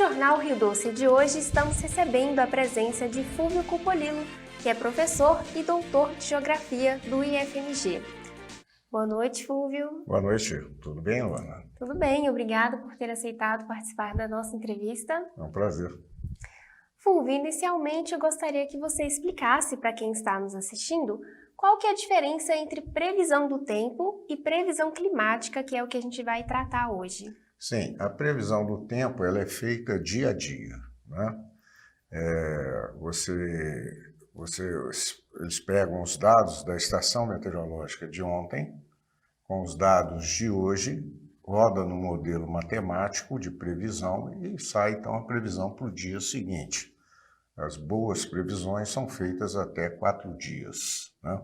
Jornal Rio Doce de hoje estamos recebendo a presença de Fúvio Cupolillo, que é professor e doutor de Geografia do IFMG. Boa noite, Fúvio. Boa noite, tudo bem, Luana? Tudo bem, obrigado por ter aceitado participar da nossa entrevista. É um prazer. Fúvio, inicialmente eu gostaria que você explicasse para quem está nos assistindo qual que é a diferença entre previsão do tempo e previsão climática, que é o que a gente vai tratar hoje. Sim, a previsão do tempo ela é feita dia a dia, né? Eles pegam os dados da estação meteorológica de ontem, com os dados de hoje, roda no modelo matemático de previsão e sai então a previsão para o dia seguinte. As boas previsões são feitas até 4 dias, né?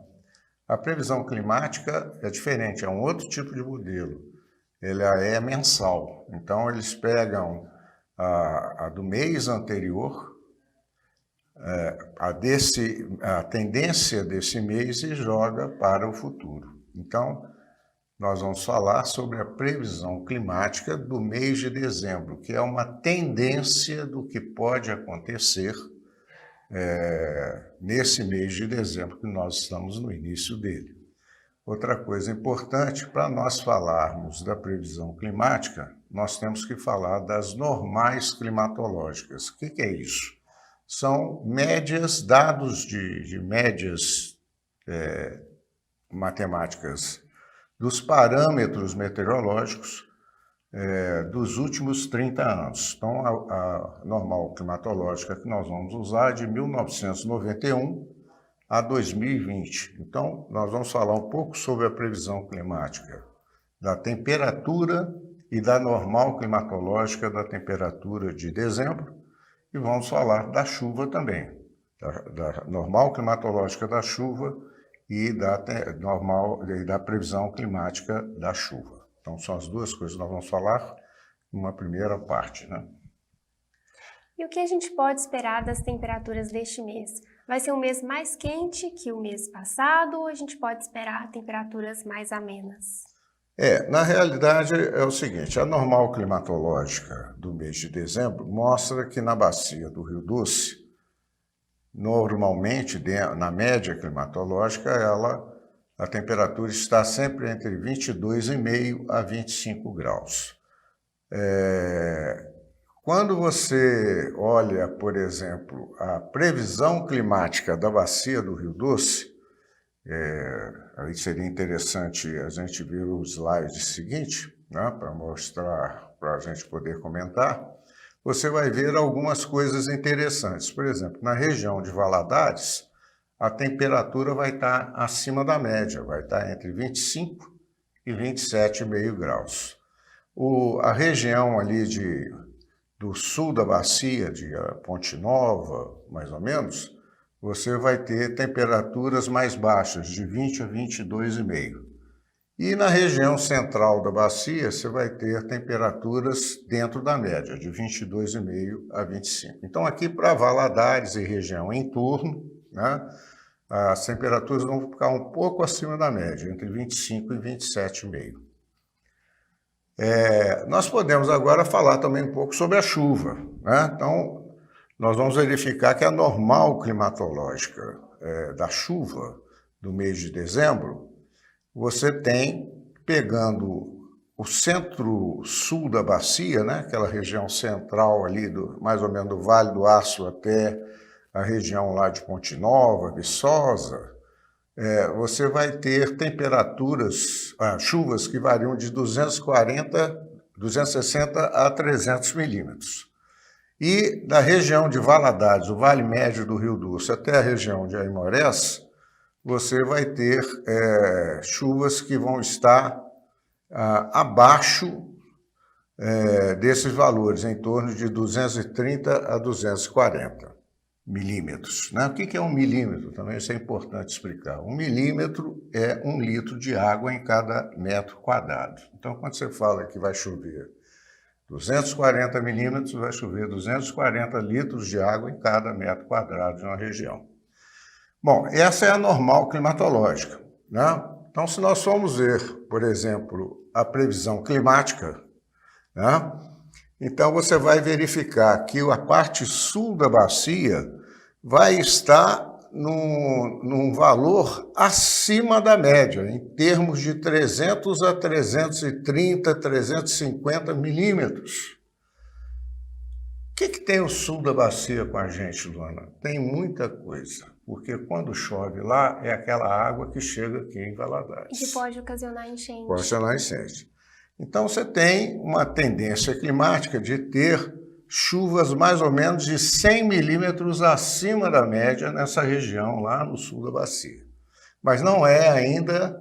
A previsão climática é diferente, é um outro tipo de modelo. Ela é mensal, então eles pegam a do mês anterior, a tendência desse mês e joga para o futuro. Então, nós vamos falar sobre a previsão climática do mês de dezembro, que é uma tendência do que pode acontecer nesse mês de dezembro, que nós estamos no início dele. Outra coisa importante, para nós falarmos da previsão climática, nós temos que falar das normais climatológicas. O que é isso? São médias, dados de médias matemáticas dos parâmetros meteorológicos dos últimos 30 anos. Então, a normal climatológica que nós vamos usar é de 1991 a 2020. Então, nós vamos falar um pouco sobre a previsão climática da temperatura e da normal climatológica da temperatura de dezembro e vamos falar da chuva também, da normal climatológica da chuva e da previsão climática da chuva. Então, são as duas coisas que nós vamos falar numa primeira parte, né? E o que a gente pode esperar das temperaturas deste mês? Vai ser um mês mais quente que o mês passado ou a gente pode esperar temperaturas mais amenas? Na realidade é o seguinte, a normal climatológica do mês de dezembro mostra que na bacia do Rio Doce, normalmente, na média climatológica, a temperatura está sempre entre 22,5 a 25 graus. Quando você olha, por exemplo, a previsão climática da bacia do Rio Doce, aí seria interessante a gente ver o slide seguinte, né, para mostrar, para a gente poder comentar, você vai ver algumas coisas interessantes. Por exemplo, na região de Valadares, a temperatura vai estar acima da média, vai estar entre 25 e 27,5 graus. A região ali do sul da bacia, de Ponte Nova, mais ou menos, você vai ter temperaturas mais baixas, de 20 a 22,5. E na região central da bacia, você vai ter temperaturas dentro da média, de 22,5 a 25. Então, aqui para Valadares e região em torno, né, as temperaturas vão ficar um pouco acima da média, entre 25 e 27,5. Nós podemos agora falar também um pouco sobre a chuva, né? Então, nós vamos verificar que a normal climatológica da chuva do mês de dezembro, você tem, pegando o centro-sul da bacia, né? Aquela região central ali, mais ou menos do Vale do Aço até a região lá de Ponte Nova, Viçosa, você vai ter chuvas que variam de 260 a 300 milímetros. E da região de Valadares, o Vale Médio do Rio Doce, até a região de Aimorés, você vai ter chuvas que vão estar abaixo desses valores, em torno de 230 a 240 milímetros, né? O que é um milímetro? Também isso é importante explicar. Um milímetro é 1 litro de água em cada metro quadrado. Então, quando você fala que vai chover 240 milímetros, vai chover 240 litros de água em cada metro quadrado de uma região. Bom, essa é a normal climatológica, né? Então, se nós formos ver, por exemplo, a previsão climática, né, Então, você vai verificar que a parte sul da bacia vai estar num valor acima da média, em termos de 300 a 330, 350 milímetros. O que tem o sul da bacia com a gente, Luana? Tem muita coisa, porque quando chove lá, é aquela água que chega aqui em Valadares. E que pode ocasionar enchente. Pode ocasionar enchente. Então, você tem uma tendência climática de ter chuvas mais ou menos de 100 milímetros acima da média nessa região lá no sul da bacia. Mas não é ainda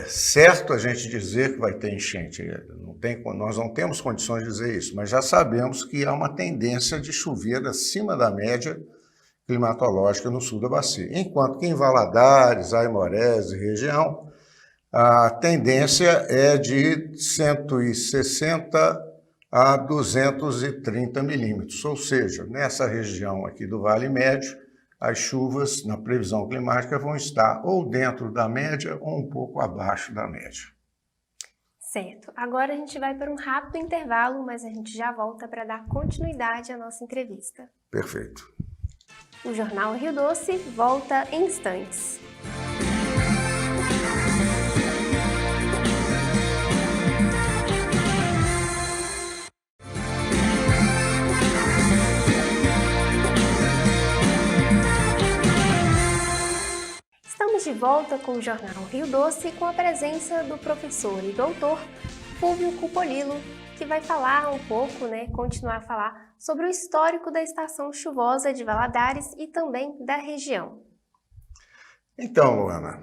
certo a gente dizer que vai ter enchente. Nós não temos condições de dizer isso, mas já sabemos que há uma tendência de chover acima da média climatológica no sul da bacia. Enquanto que em Valadares, Aimorés e região, a tendência é de 160 a 230 milímetros, ou seja, nessa região aqui do Vale Médio, as chuvas, na previsão climática, vão estar ou dentro da média ou um pouco abaixo da média. Certo. Agora a gente vai para um rápido intervalo, mas a gente já volta para dar continuidade à nossa entrevista. Perfeito. O Jornal Rio Doce volta em instantes. Estamos de volta com o Jornal Rio Doce com a presença do professor e doutor Fúvio Cupolillo, que vai falar um pouco, continuar a falar sobre o histórico da estação chuvosa de Valadares e também da região. Então, Luana,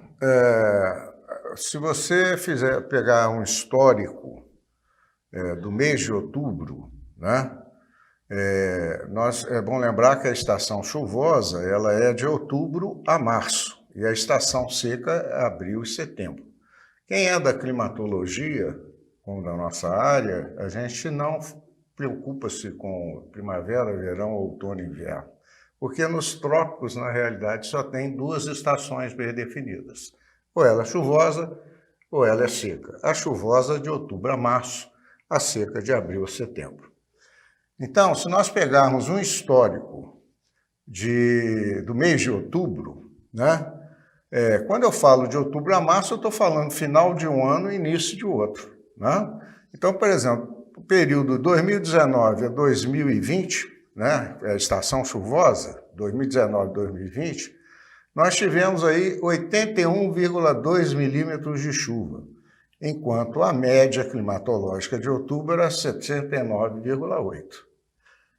se você pegar um histórico do mês de outubro, né? É bom lembrar que a estação chuvosa ela é de outubro a março e a estação seca é abril e setembro. Quem é da climatologia, como da nossa área, a gente não preocupa-se com primavera, verão, outono e inverno, porque nos trópicos, na realidade, só tem duas estações bem definidas. Ou ela é chuvosa ou ela é seca. A chuvosa de outubro a março, a seca de abril a setembro. Então, se nós pegarmos um histórico do mês de outubro, né? Quando eu falo de outubro a março, eu estou falando final de um ano e início de outro. Né? Então, por exemplo, o período 2019 a 2020, né? A estação chuvosa, 2019-2020, nós tivemos aí 81,2 milímetros de chuva, enquanto a média climatológica de outubro era 79,8.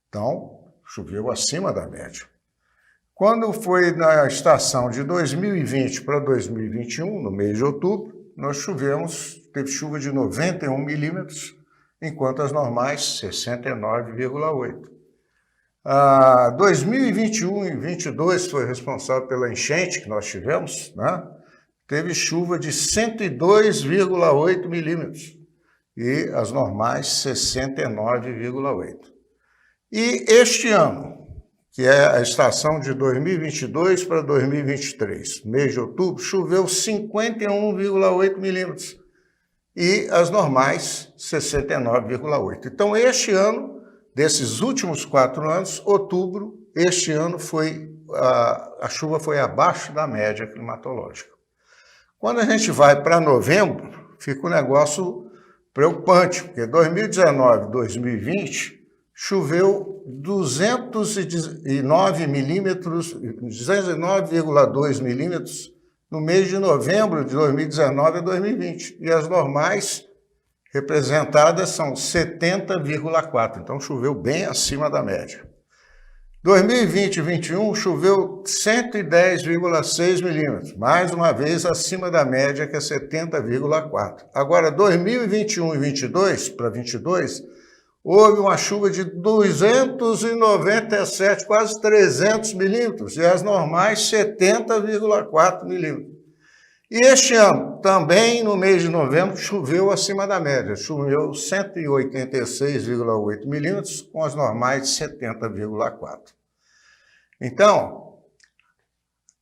Então, choveu acima da média. Quando foi na estação de 2020 para 2021, no mês de outubro, teve chuva de 91 milímetros, enquanto as normais 69,8. 2021 e 2022 foi responsável pela enchente que nós tivemos, né? Teve chuva de 102,8 milímetros e as normais 69,8. E este ano, que é a estação de 2022 para 2023, mês de outubro, choveu 51,8 milímetros e as normais 69,8. Então, este ano, desses últimos 4 anos, outubro, este ano a chuva foi abaixo da média climatológica. Quando a gente vai para novembro, fica um negócio preocupante, porque 2019 e 2020 choveu 209,2 milímetros no mês de novembro de 2019 a 2020. E as normais representadas são 70,4. Então choveu bem acima da média. 2020 e 2021 choveu 110,6 milímetros, mais uma vez acima da média, que é 70,4. Agora, 2021 e 22 para 22, houve uma chuva de 297, quase 300 milímetros, e as normais 70,4 milímetros. E este ano, também no mês de novembro, choveu acima da média, choveu 186,8 milímetros, com as normais 70,4. Então,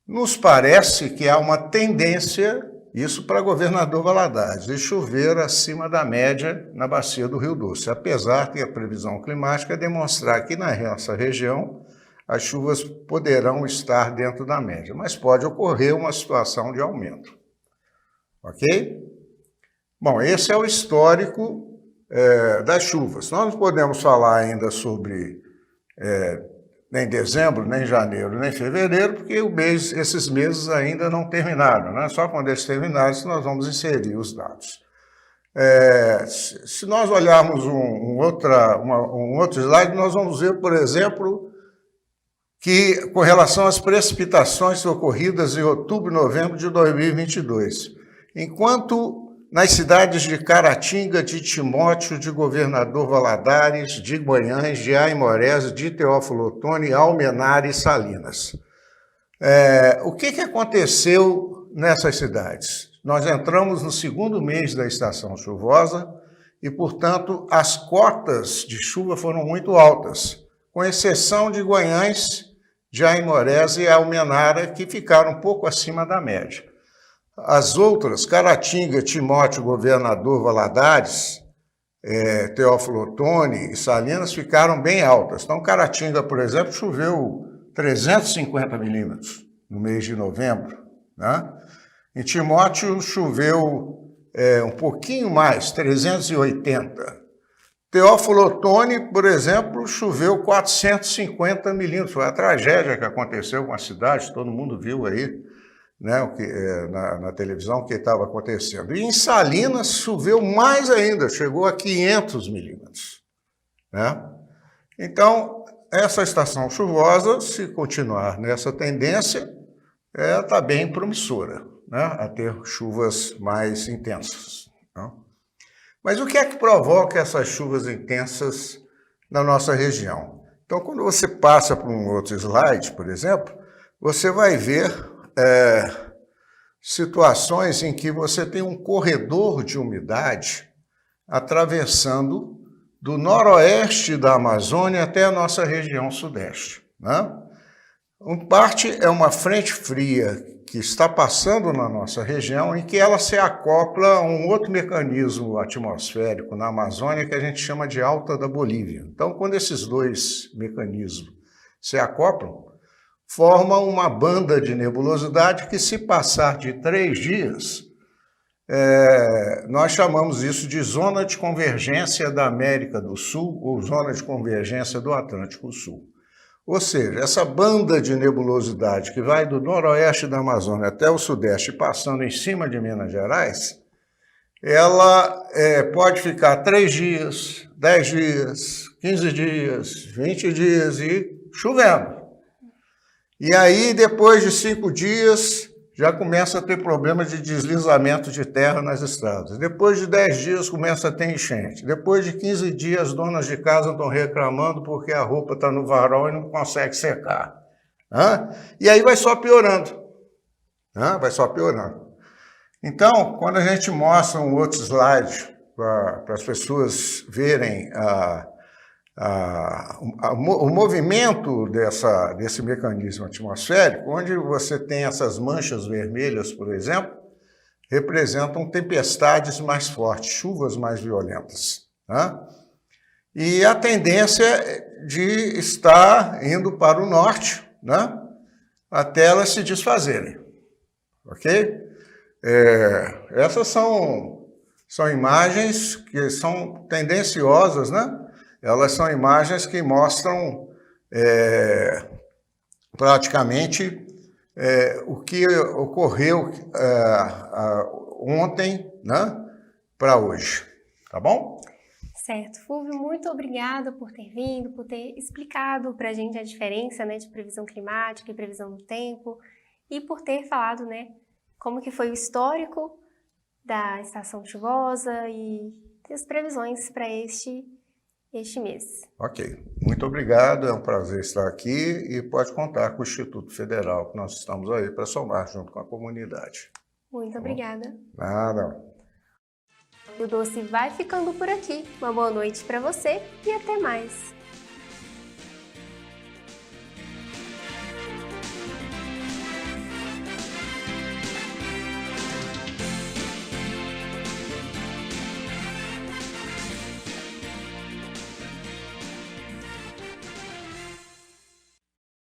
nos parece que há uma tendência Isso para Governador Valadares, e chover acima da média na bacia do Rio Doce, apesar que a previsão climática demonstrar que na nossa região as chuvas poderão estar dentro da média, mas pode ocorrer uma situação de aumento. Ok? Bom, esse é o histórico das chuvas. Nós não podemos falar ainda sobre nem dezembro, nem janeiro, nem fevereiro, porque esses meses ainda não terminaram, né? Só quando eles terminarem nós vamos inserir os dados. Se nós olharmos um outro slide, nós vamos ver, por exemplo, que com relação às precipitações ocorridas em outubro e novembro de 2022, enquanto nas cidades de Caratinga, de Timóteo, de Governador Valadares, de Guanhães, de Aimorés, de Teófilo Otoni, Almenara e Salinas. O que aconteceu nessas cidades? Nós entramos no segundo mês da estação chuvosa e, portanto, as cotas de chuva foram muito altas, com exceção de Guanhães, de Aimorés e Almenara, que ficaram um pouco acima da média. As outras, Caratinga, Timóteo, Governador Valadares, Teófilo Otoni e Salinas, ficaram bem altas. Então, Caratinga, por exemplo, choveu 350 milímetros no mês de novembro, né? Em Timóteo, choveu um pouquinho mais, 380. Teófilo Otoni, por exemplo, choveu 450 milímetros. Foi a tragédia que aconteceu com a cidade, todo mundo viu aí, né, na televisão o que estava acontecendo. E em Salinas choveu mais ainda, chegou a 500 milímetros. Né? Então, essa estação chuvosa, se continuar nessa tendência, está bem promissora, né, a ter chuvas mais intensas. Né? Mas o que é que provoca essas chuvas intensas na nossa região? Então, quando você passa para um outro slide, por exemplo, você vai ver situações em que você tem um corredor de umidade atravessando do noroeste da Amazônia até a nossa região sudeste. Né? Em parte é uma frente fria que está passando na nossa região e que ela se acopla a um outro mecanismo atmosférico na Amazônia que a gente chama de alta da Bolívia. Então, quando esses dois mecanismos se acoplam, forma uma banda de nebulosidade que, se passar de 3 dias, nós chamamos isso de zona de convergência da América do Sul ou zona de convergência do Atlântico Sul. Ou seja, essa banda de nebulosidade que vai do noroeste da Amazônia até o sudeste, passando em cima de Minas Gerais, ela pode ficar 3 dias, 10 dias, 15 dias, 20 dias e chovendo. E aí, depois de 5 dias, já começa a ter problema de deslizamento de terra nas estradas. Depois de 10 dias, começa a ter enchente. Depois de 15 dias, donas de casa estão reclamando porque a roupa está no varal e não consegue secar. E aí vai só piorando. Vai ssó piorando. Então, quando a gente mostra um outro slide para as pessoas verem o movimento desse mecanismo atmosférico, onde você tem essas manchas vermelhas, por exemplo, representam tempestades mais fortes, chuvas mais violentas. Né? E a tendência de estar indo para o norte, né? Até elas se desfazerem. Ok? Essas são imagens que são tendenciosas, né? Elas são imagens que mostram praticamente o que ocorreu ontem, né, para hoje. Tá bom? Certo. Fulvio, muito obrigada por ter vindo, por ter explicado para a gente a diferença, né, de previsão climática e previsão do tempo e por ter falado, né, como que foi o histórico da estação chuvosa e as previsões para este mês. Ok. Muito obrigado, é um prazer estar aqui e pode contar com o Instituto Federal, que nós estamos aí para somar junto com a comunidade. Muito obrigada. Nada. O Doce vai ficando por aqui. Uma boa noite para você e até mais.